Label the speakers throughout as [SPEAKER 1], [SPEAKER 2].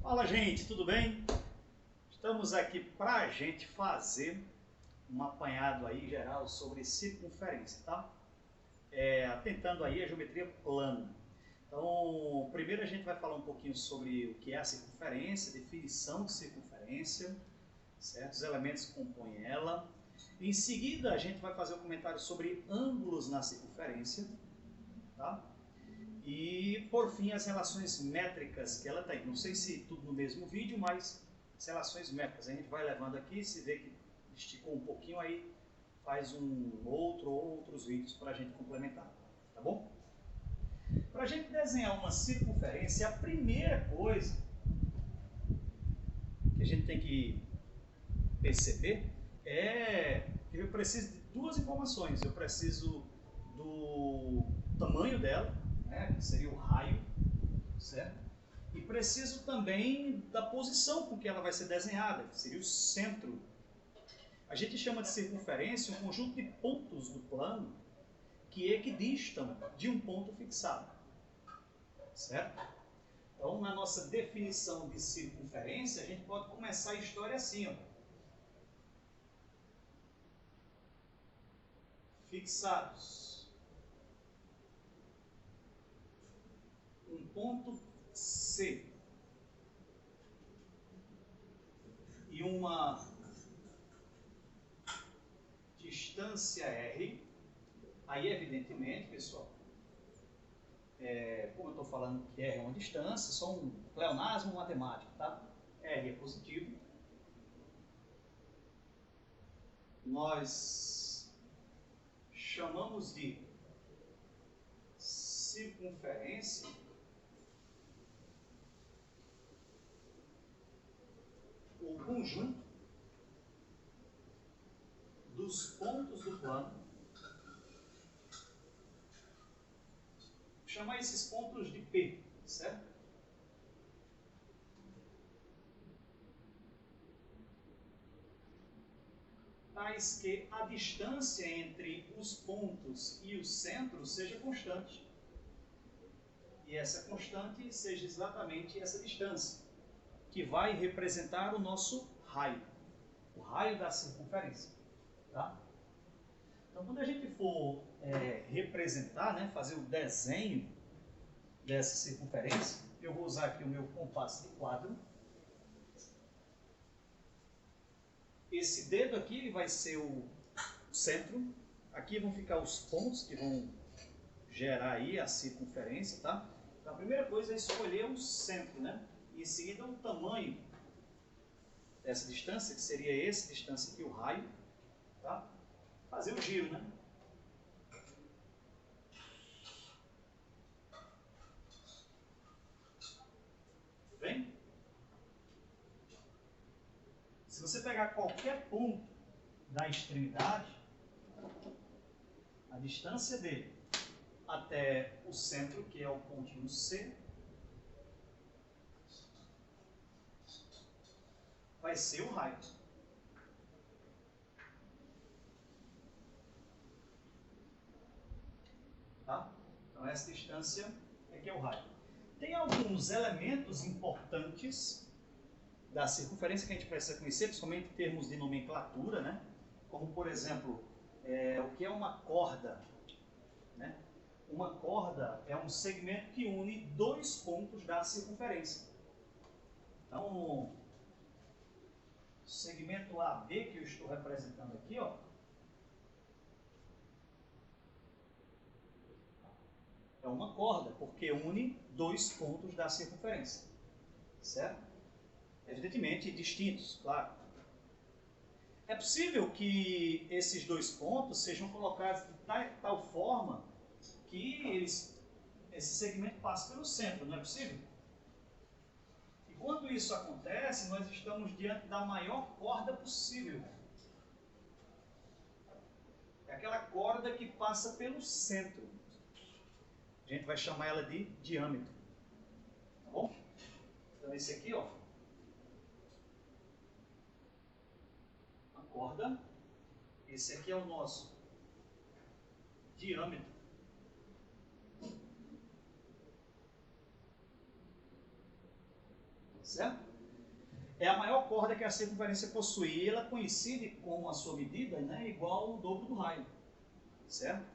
[SPEAKER 1] Fala, gente, tudo bem? Estamos aqui para a gente fazer um apanhado aí geral sobre circunferência, tá? Tentando aí a geometria plana. Então, primeiro a gente vai falar um pouquinho sobre o que é a circunferência, definição de circunferência, certo? Os elementos que compõem ela. Em seguida, a gente vai fazer um comentário sobre ângulos na circunferência, tá? E, por fim, as relações métricas que ela tem. Não sei se tudo no mesmo vídeo, mas as relações métricas. A gente vai levando aqui, se vê que esticou um pouquinho, aí faz outros vídeos para a gente complementar, tá bom? Para a gente desenhar uma circunferência, a primeira coisa que a gente tem que perceber é que eu preciso de duas informações. Eu preciso do tamanho dela, né, que seria o raio, certo? E preciso também da posição com que ela vai ser desenhada, que seria o centro. A gente chama de circunferência um conjunto de pontos do plano que equidistam de um ponto fixado, certo? Então, na nossa definição de circunferência, a gente pode começar a história assim, ó. Fixados um ponto C e uma distância R, aí evidentemente, pessoal, como eu estou falando que R é uma distância, só um pleonasmo matemático, tá? R é positivo. Nós chamamos de circunferência o conjunto dos pontos do plano. Vou chamar esses pontos de P, certo? Tais que a distância entre os pontos e o centro seja constante. E essa constante seja exatamente essa distância, que vai representar o nosso raio, o raio da circunferência, tá? Então, quando a gente for representar, né, fazer o desenho dessa circunferência, eu vou usar aqui o meu compasso de quadro. Esse dedo aqui ele vai ser o centro. Aqui vão ficar os pontos que vão gerar aí a circunferência, tá? Então, a primeira coisa é escolher o centro, né? E em seguida o tamanho dessa distância, que seria essa distância aqui, o raio, tá? Fazer o giro, né? Bem? Se você pegar qualquer ponto da extremidade, a distância dele até o centro, que é o pontinho C, vai ser o raio. Tá? Então essa distância é que é o raio. Tem alguns elementos importantes da circunferência que a gente precisa conhecer, principalmente em termos de nomenclatura, né? Como, por exemplo, o que é uma corda, né? Uma corda é um segmento que une dois pontos da circunferência. Então, o segmento AB que eu estou representando aqui, ó, é uma corda, porque une dois pontos da circunferência, certo? Evidentemente distintos, claro. É possível que esses dois pontos sejam colocados de tal forma que esse segmento passe pelo centro, não é possível? E quando isso acontece, nós estamos diante da maior corda possível. É aquela corda que passa pelo centro. A gente vai chamar ela de diâmetro. Tá bom? Então esse aqui, ó, a corda. Esse aqui é o nosso diâmetro. certo? É a maior corda que a circunferência possui e ela coincide com a sua medida, né, igual ao dobro do raio, certo?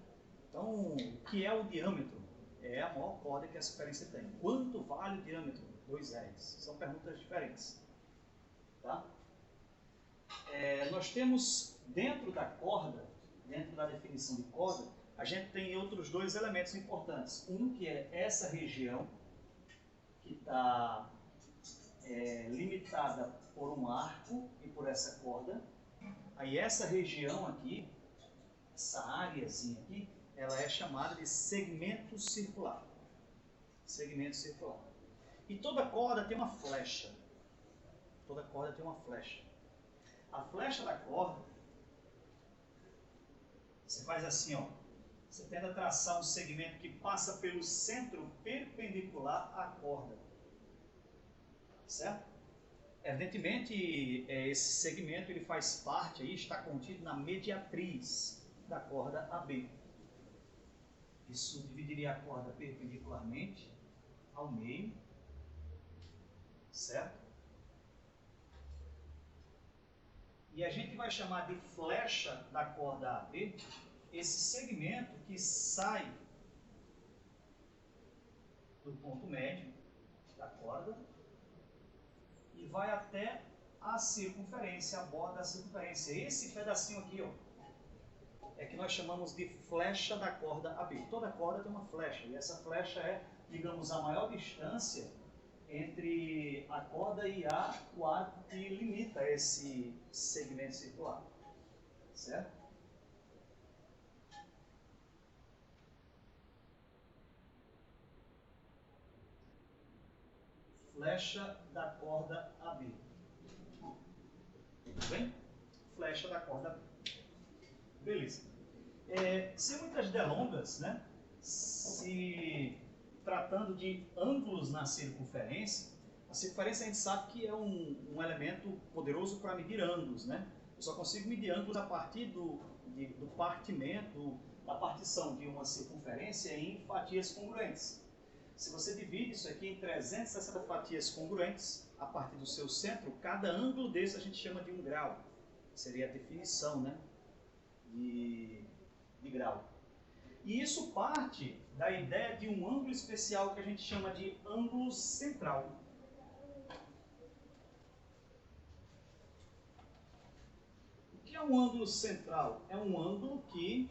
[SPEAKER 1] Então, o que é o diâmetro? É a maior corda que a circunferência tem. Quanto vale o diâmetro? 2 Rs. São perguntas diferentes. Tá? Nós temos dentro da corda, dentro da definição de corda, a gente tem outros dois elementos importantes. Um que é essa região, que está limitada por um arco e por essa corda. Aí essa região aqui, essa áreazinha aqui, ela é chamada de segmento circular. Segmento circular. E toda corda tem uma flecha. Toda corda tem uma flecha. A flecha da corda, você faz assim, ó. Você tenta traçar um segmento que passa pelo centro perpendicular à corda. Certo? Evidentemente, esse segmento ele faz parte, aí, está contido na mediatriz da corda AB. Isso dividiria a corda perpendicularmente ao meio, certo? E a gente vai chamar de flecha da corda AB esse segmento que sai do ponto médio da corda e vai até a circunferência, a borda da circunferência. Esse pedacinho aqui, ó, é que nós chamamos de flecha da corda AB. Toda corda tem uma flecha, e essa flecha é, digamos, a maior distância entre a corda e o arco que limita esse segmento circular. Certo? Flecha da corda AB. Tudo bem? Flecha da corda AB. Beleza. Sem muitas delongas, né? Se tratando de ângulos na circunferência, a circunferência a gente sabe que é um elemento poderoso para medir ângulos, né? Eu só consigo medir ângulos a partir do partimento, da partição de uma circunferência em fatias congruentes. Se você divide isso aqui em 360 fatias congruentes, a partir do seu centro, cada ângulo desse a gente chama de 1 grau. Seria a definição, né, de grau. E isso parte da ideia de um ângulo especial que a gente chama de ângulo central. O que é um ângulo central? É um ângulo que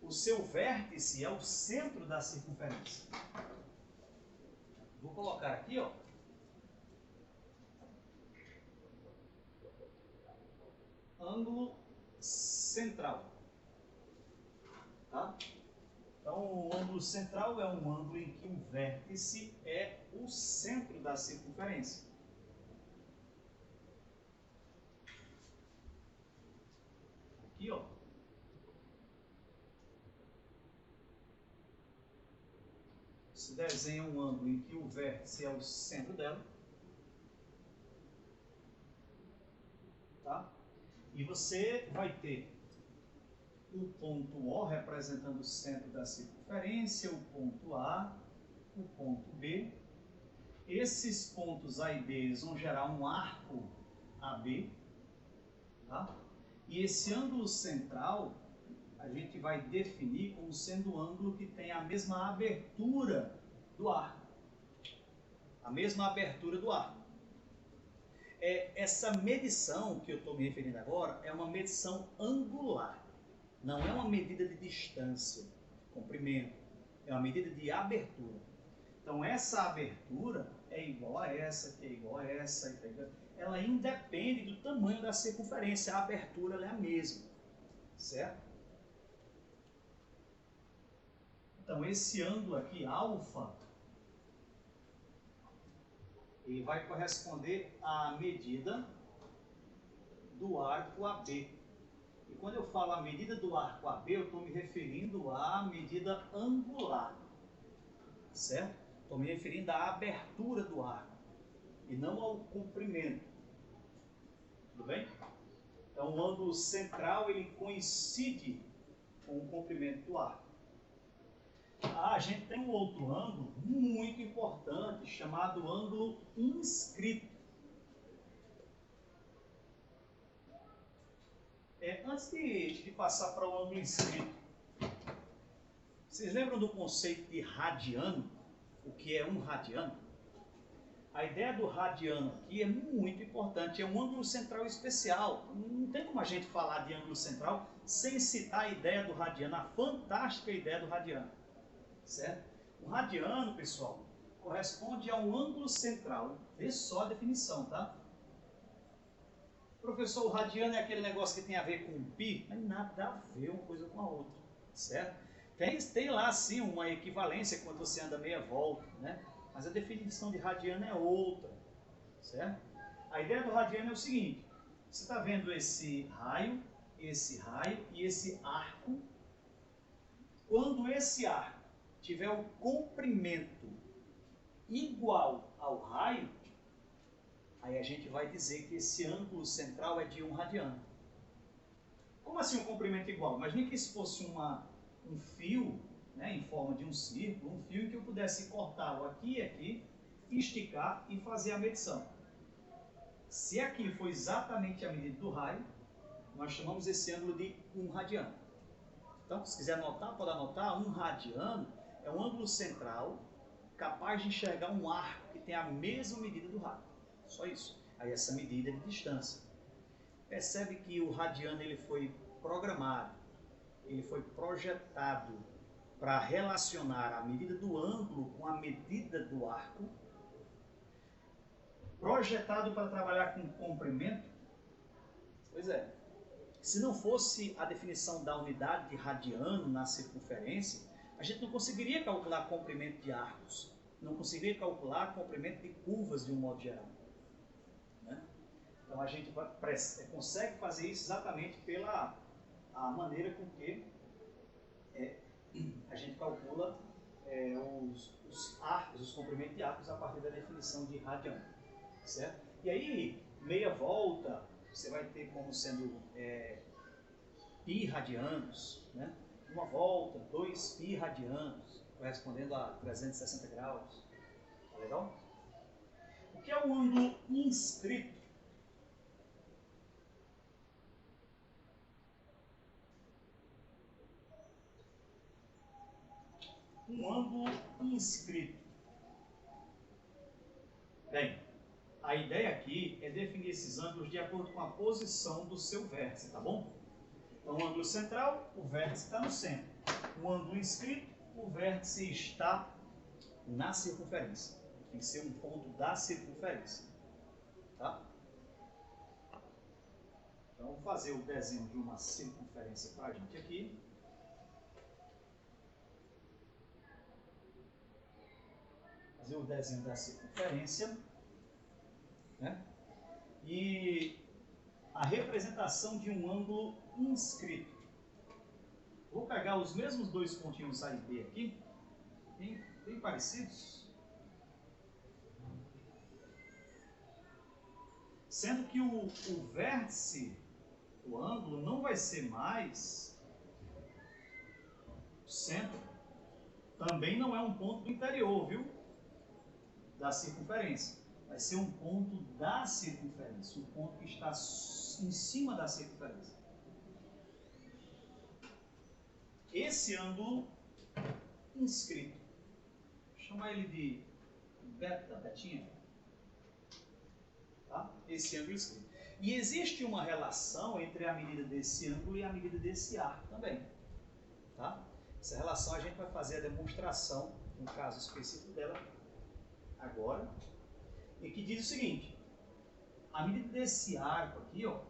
[SPEAKER 1] o seu vértice é o centro da circunferência. Vou colocar aqui, ó. Ângulo central. Tá? Então, o ângulo central é um ângulo em que o vértice é o centro da circunferência. Aqui, ó. Se desenha um ângulo em que o vértice é o centro dela. Tá? E você vai ter o ponto O representando o centro da circunferência, o ponto A, o ponto B. Esses pontos A e B vão gerar um arco AB. Tá? E esse ângulo central a gente vai definir como sendo o ângulo que tem a mesma abertura do arco. A mesma abertura do arco. Essa medição que eu estou me referindo agora é uma medição angular. Não é uma medida de distância, comprimento. É uma medida de abertura. Então, essa abertura é igual a essa, que é igual a essa. Ela independe do tamanho da circunferência. A abertura ela é a mesma. Certo? Então, esse ângulo aqui, alfa, ele vai corresponder à medida do arco AB. E quando eu falo a medida do arco AB, eu estou me referindo à medida angular. Certo? Estou me referindo à abertura do arco e não ao comprimento. Tudo bem? Então, o ângulo central ele coincide com o comprimento do arco. A gente tem um outro ângulo muito importante chamado ângulo inscrito. Antes de passar para o ângulo inscrito, vocês lembram do conceito de radiano? O que é um radiano? A ideia do radiano aqui é muito importante, é um ângulo central especial. Não tem como a gente falar de ângulo central sem citar a ideia do radiano, a fantástica ideia do radiano. Certo? O radiano, pessoal, corresponde a um ângulo central. Vê só a definição, tá? Professor, o radiano é aquele negócio que tem a ver com pi? Mas nada a ver uma coisa com a outra, certo? Tem lá, sim, uma equivalência quando você anda meia volta, né? Mas a definição de radiano é outra, certo? A ideia do radiano é o seguinte, você está vendo esse raio e esse arco. Quando esse arco tiver o comprimento igual ao raio, aí a gente vai dizer que esse ângulo central é de 1 radiano. Como assim um comprimento igual? Imagine que isso fosse um fio, né, em forma de um círculo, um fio em que eu pudesse cortá-lo aqui e aqui, esticar e fazer a medição. Se aqui for exatamente a medida do raio, nós chamamos esse ângulo de 1 radiano. Então, se quiser anotar, pode anotar, 1 radiano é um ângulo central capaz de enxergar um arco que tem a mesma medida do raio. Só isso. Aí essa medida é de distância. Percebe que o radiano ele foi programado, ele foi projetado para relacionar a medida do ângulo com a medida do arco, projetado para trabalhar com comprimento. Pois é. Se não fosse a definição da unidade de radiano na circunferência, a gente não conseguiria calcular comprimento de arcos, não conseguiria calcular comprimento de curvas de um modo geral. Né? Então a gente consegue fazer isso exatamente pela a maneira com que a gente calcula os arcos, os comprimentos de arcos a partir da definição de radiano. Certo? E aí, meia volta, você vai ter como sendo pi radianos, né? Uma volta, 2 pi radianos, correspondendo a 360 graus. Tá legal? O que é o ângulo inscrito? Um ângulo inscrito. Bem, a ideia aqui é definir esses ângulos de acordo com a posição do seu vértice, tá bom? Então, o ângulo central, o vértice está no centro. O ângulo inscrito, o vértice está na circunferência. Tem que ser um ponto da circunferência. Tá? Então, vou fazer o desenho de uma circunferência para a gente aqui. Fazer o desenho da circunferência. Né? E a representação de um ângulo inscrito. Vou pegar os mesmos dois pontinhos A e B aqui, bem parecidos, sendo que o vértice, o ângulo, não vai ser mais o centro, também não é um ponto do interior, viu? Da circunferência. Vai ser um ponto da circunferência, um ponto que está em cima da circunferência. Esse ângulo inscrito, vou chamar ele de beta, betinha, tá? Esse ângulo inscrito. E existe uma relação entre a medida desse ângulo e a medida desse arco também, tá? Essa relação a gente vai fazer a demonstração, no caso específico dela, agora, e que diz o seguinte: a medida desse arco aqui, ó,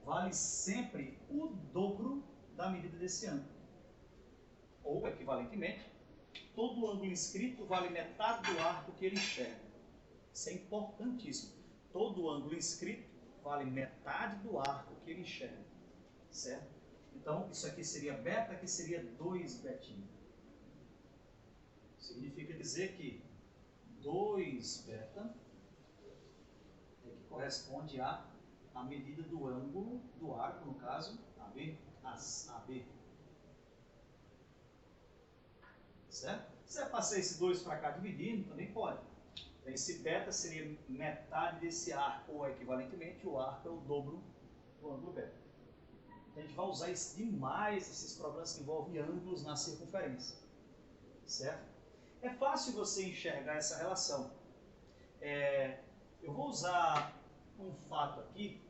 [SPEAKER 1] vale sempre o dobro da medida desse ângulo. Ou, equivalentemente, todo ângulo inscrito vale metade do arco que ele enxerga. Isso é importantíssimo. Todo ângulo inscrito vale metade do arco que ele enxerga. Certo? Então, isso aqui seria beta, aqui seria 2 betinha. Significa dizer que 2 beta é que corresponde à medida do ângulo do arco, no caso, AB. certo? Se você passar esse 2 para cá dividindo, também pode. Então, esse beta seria metade desse arco, ou equivalentemente, o arco é o dobro do ângulo beta. Então, a gente vai usar isso demais, esses problemas que envolvem ângulos na circunferência, certo? É fácil você enxergar essa relação. Eu vou usar um fato aqui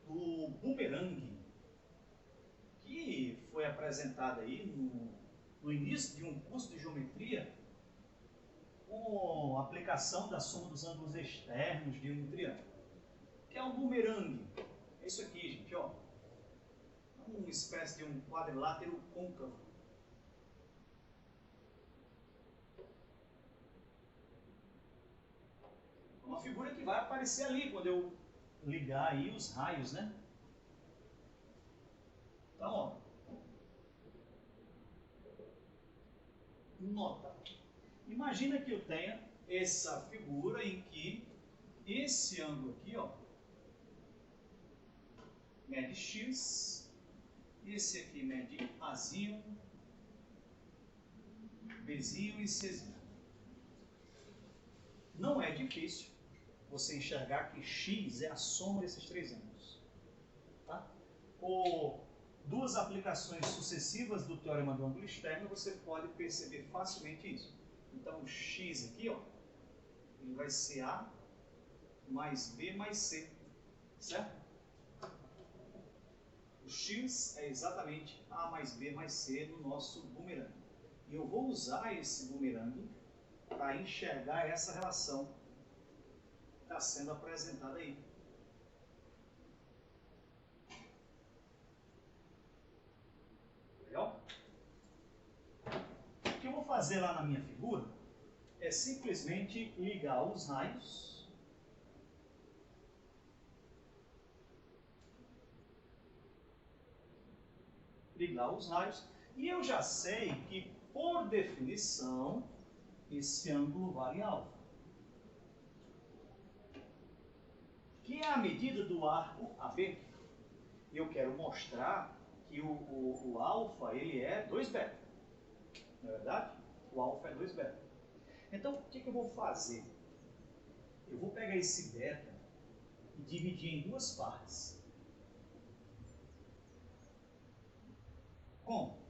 [SPEAKER 1] do bumerangue, que foi apresentado aí no início de um curso de geometria, com a aplicação da soma dos ângulos externos de um triângulo, que é um bumerangue. É isso aqui, gente, ó. Uma espécie de um quadrilátero côncavo. Uma figura que vai aparecer ali quando eu ligar aí os raios, né? Então, ó. Nota. Imagina que eu tenha essa figura em que esse ângulo aqui, ó, mede x, esse aqui mede Azinho, Bzinho e Czinho. Não é difícil você enxergar que x é a soma desses três ângulos. Tá? Por duas aplicações sucessivas do teorema do ângulo externo, você pode perceber facilmente isso. Então, o x aqui, ó, ele vai ser A mais B mais C, certo? O x é exatamente A mais B mais C no nosso bumerangue. E eu vou usar esse bumerangue para enxergar essa relação que está sendo apresentada aí. Legal? O que eu vou fazer lá na minha figura é simplesmente ligar os raios. Ligar os raios. E eu já sei que, por definição, esse ângulo vale alfa, que é a medida do arco AB. Eu quero mostrar que o alfa ele é 2 beta. Não é verdade? O alfa é 2 beta. Então, o que eu vou fazer? Eu vou pegar esse beta e dividir em duas partes. Como?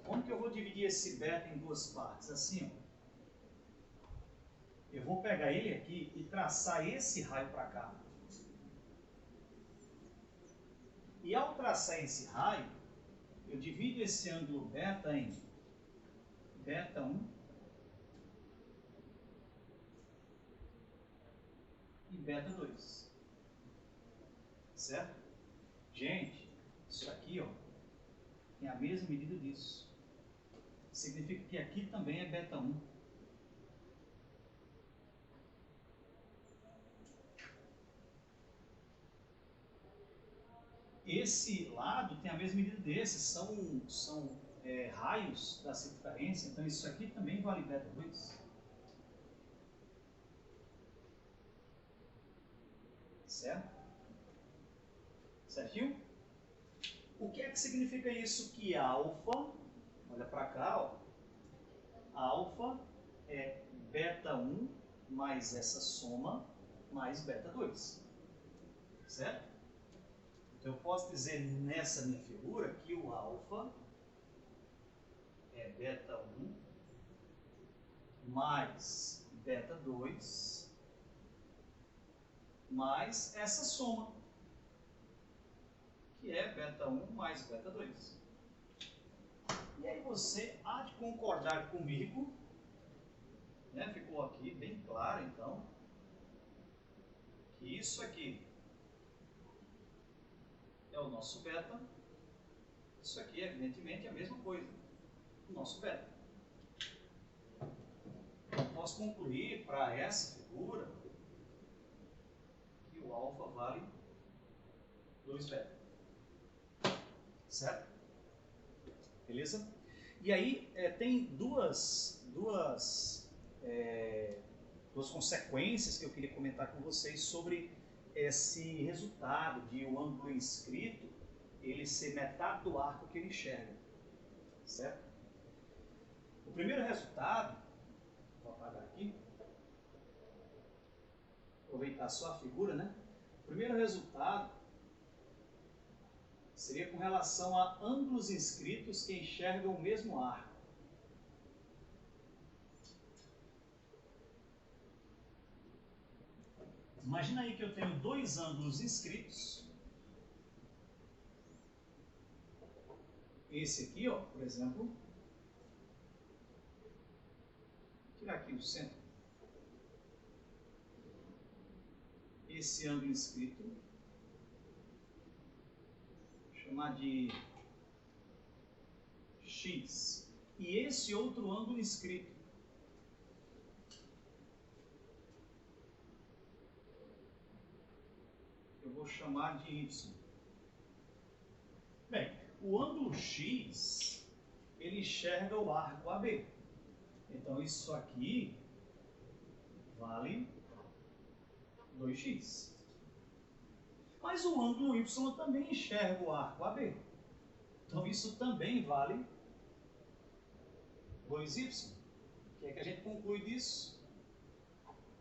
[SPEAKER 1] Como que eu vou dividir esse beta em duas partes? Assim, ó. Eu vou pegar ele aqui e traçar esse raio para cá. E ao traçar esse raio, eu divido esse ângulo beta em beta 1 e beta 2. Certo? Gente, isso aqui, ó, tem a mesma medida disso. Significa que aqui também é beta 1. Esse lado tem a mesma medida desse, são raios da circunferência, então isso aqui também vale beta 2. Certo? Certinho? O que é que significa isso? Que alfa, olha para cá, ó, alfa é beta 1 mais essa soma mais beta 2. Certo? Então eu posso dizer nessa minha figura que o alfa é beta 1 mais beta 2 mais essa soma, que é beta 1 mais beta 2. E aí você há de concordar comigo, né? Ficou aqui bem claro então, que isso aqui é o nosso beta, isso aqui evidentemente é a mesma coisa, o nosso beta. Eu posso concluir para essa figura que o alfa vale 2 beta. Certo? Beleza? E aí tem duas consequências que eu queria comentar com vocês sobre esse resultado de o ângulo inscrito ele ser metade do arco que ele enxerga. Certo? O primeiro resultado, vou apagar aqui, aproveitar só a figura, né? O primeiro resultado seria com relação a ângulos inscritos que enxergam o mesmo arco. Imagina aí que eu tenho dois ângulos inscritos. Esse aqui, ó, por exemplo. Vou tirar aqui o centro. Esse ângulo inscrito. Vou chamar de X. E esse outro ângulo inscrito. Vou chamar de Y. Bem, o ângulo X, ele enxerga o arco AB. Então, isso aqui vale 2x. Mas o ângulo Y também enxerga o arco AB. Então, isso também vale 2y. O que é que a gente conclui disso?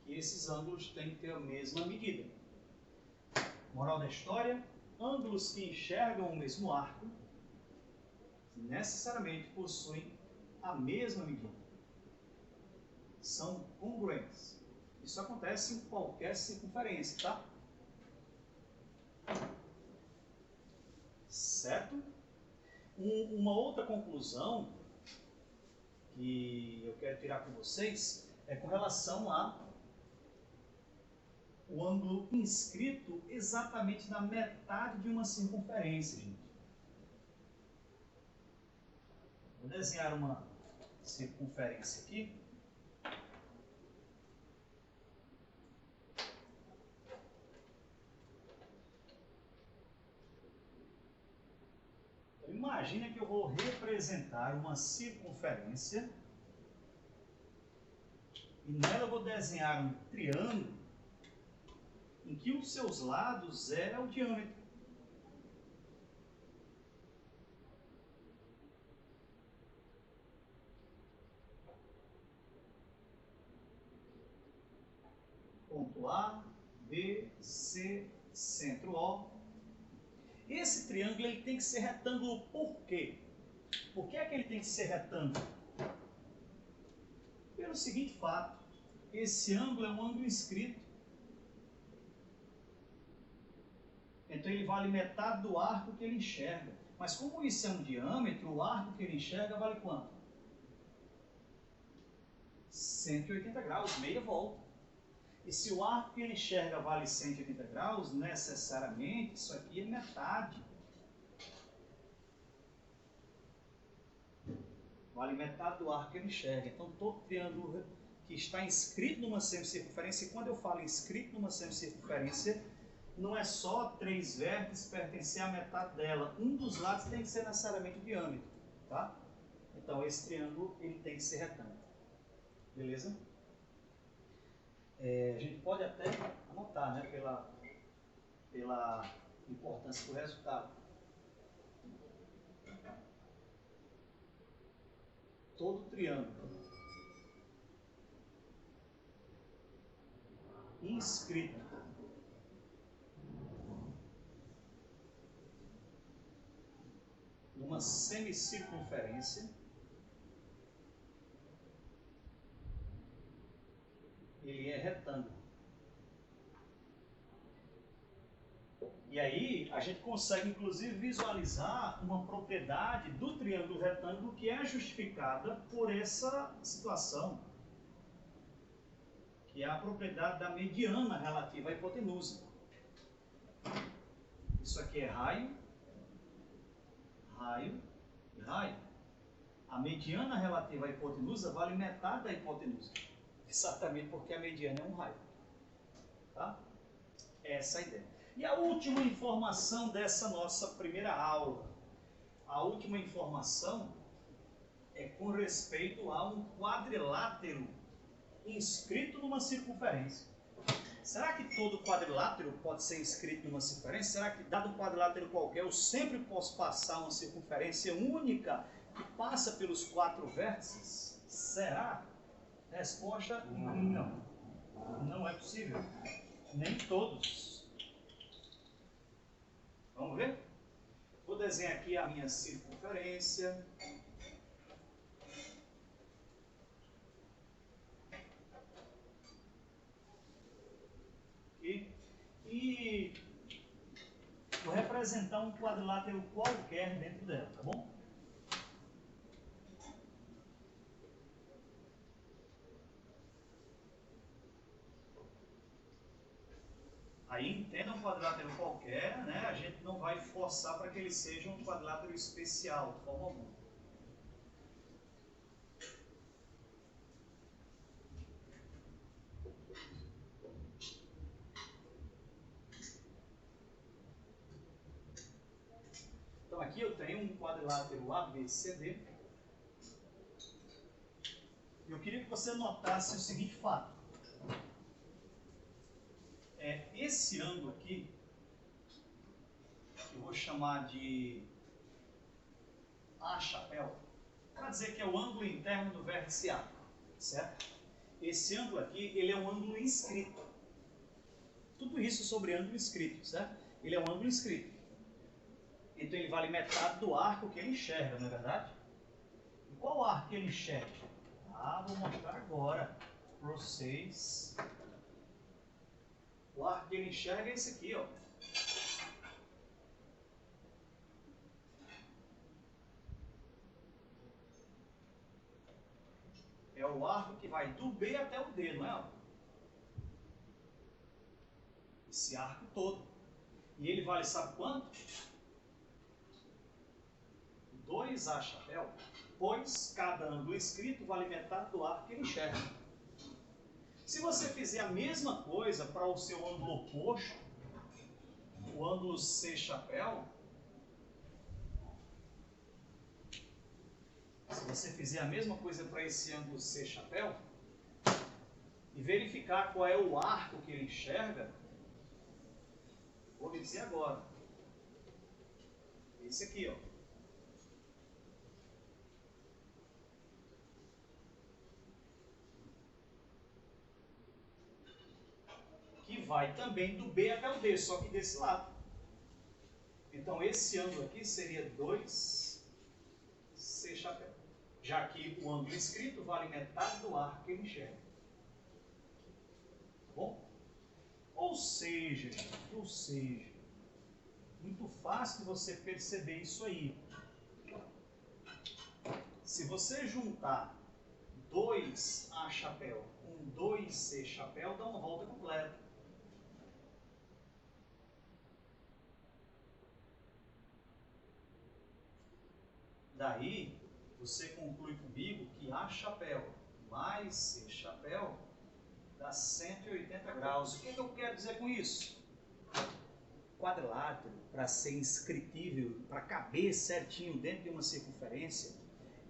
[SPEAKER 1] Que esses ângulos têm que ter a mesma medida. Moral da história, ângulos que enxergam o mesmo arco necessariamente possuem a mesma medida. São congruentes. Isso acontece em qualquer circunferência, tá? Certo? Uma outra conclusão que eu quero tirar com vocês é com relação o ângulo inscrito exatamente na metade de uma circunferência, gente. Vou desenhar uma circunferência aqui. Então, imagina que eu vou representar uma circunferência e nela eu vou desenhar um triângulo em que os seus lados é o diâmetro. Ponto A, B, C, centro O. Esse triângulo ele tem que ser retângulo por quê? Por que é que ele tem que ser retângulo? Pelo seguinte fato, esse ângulo é um ângulo inscrito. Então ele vale metade do arco que ele enxerga. Mas como isso é um diâmetro, o arco que ele enxerga vale quanto? 180 graus, meia volta. E se o arco que ele enxerga vale 180 graus, necessariamente isso aqui é metade. Vale metade do arco que ele enxerga. Então todo triângulo que está inscrito numa semicircunferência, e quando eu falo inscrito numa semicircunferência, não é só 3 vértices pertencer à metade dela. Um dos lados tem que ser necessariamente o diâmetro, tá? Então esse triângulo ele tem que ser retângulo. Beleza? A gente pode até anotar, né, pela importância do resultado. Todo triângulo inscrito numa semicircunferência ele é retângulo. E aí a gente consegue inclusive visualizar uma propriedade do triângulo retângulo que é justificada por essa situação, que é a propriedade da mediana relativa à hipotenusa. Isso aqui é raio, raio e raio. A mediana relativa à hipotenusa vale metade da hipotenusa. Exatamente porque a mediana é um raio. Tá? Essa é a ideia. E a última informação dessa nossa primeira aula. A última informação é com respeito a um quadrilátero inscrito numa circunferência. Será que todo quadrilátero pode ser inscrito numa circunferência? Será que, dado um quadrilátero qualquer, eu sempre posso passar uma circunferência única que passa pelos 4 vértices? Será? Resposta: não. Não é possível. Nem todos. Vamos ver? Vou desenhar aqui a minha circunferência. E vou representar um quadrilátero qualquer dentro dela, tá bom? Aí entenda um quadrilátero qualquer, né? A gente não vai forçar para que ele seja um quadrilátero especial, de forma alguma. Então aqui eu tenho um quadrilátero ABCD. Eu queria que você notasse o seguinte fato. Esse ângulo aqui, que eu vou chamar de A-chapéu, para dizer que é o ângulo interno do vértice A, certo? Esse ângulo aqui, ele é um ângulo inscrito. Tudo isso sobre ângulo inscrito, certo? Ele é um ângulo inscrito. Então ele vale metade do arco que ele enxerga, não é verdade? E qual arco que ele enxerga? Vou mostrar agora para vocês. O arco que ele enxerga é esse aqui, ó. É o arco que vai do B até o D, não é? Esse arco todo. E ele vale, sabe quanto? 2A chapéu, pois cada ângulo inscrito vale metade do arco que ele enxerga. Se você fizer a mesma coisa para o seu ângulo oposto, o ângulo C chapéu, se você fizer a mesma coisa para esse ângulo C chapéu, e verificar qual é o arco que ele enxerga, vou lhe dizer agora. Esse aqui, ó. Que vai também do B até o D, só que desse lado. Então esse ângulo aqui seria 2C chapéu. Já que o ângulo inscrito vale metade do arco que ele enxerga. Tá bom? Ou seja, muito fácil de você perceber isso aí. Se você juntar 2A chapéu com 2C chapéu, dá uma volta completa. Daí, você conclui comigo que A chapéu mais C chapéu dá 180 graus. O que eu quero dizer com isso? Quadrilátero, para ser inscritível, para caber certinho dentro de uma circunferência,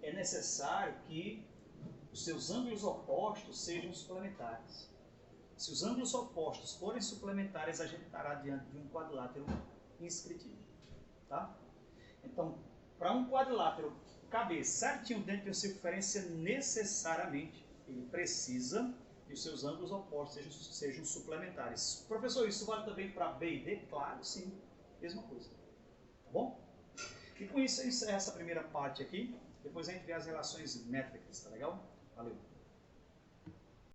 [SPEAKER 1] é necessário que os seus ângulos opostos sejam suplementares. Se os ângulos opostos forem suplementares, a gente estará diante de um quadrilátero inscritível. Tá? Então, para um quadrilátero caber certinho dentro de uma circunferência, necessariamente ele precisa que os seus ângulos opostos sejam suplementares. Professor, isso vale também para B e D? Claro, sim. Mesma coisa. Tá bom? E com isso eu encerro essa primeira parte aqui. Depois a gente vê as relações métricas, tá legal? Valeu!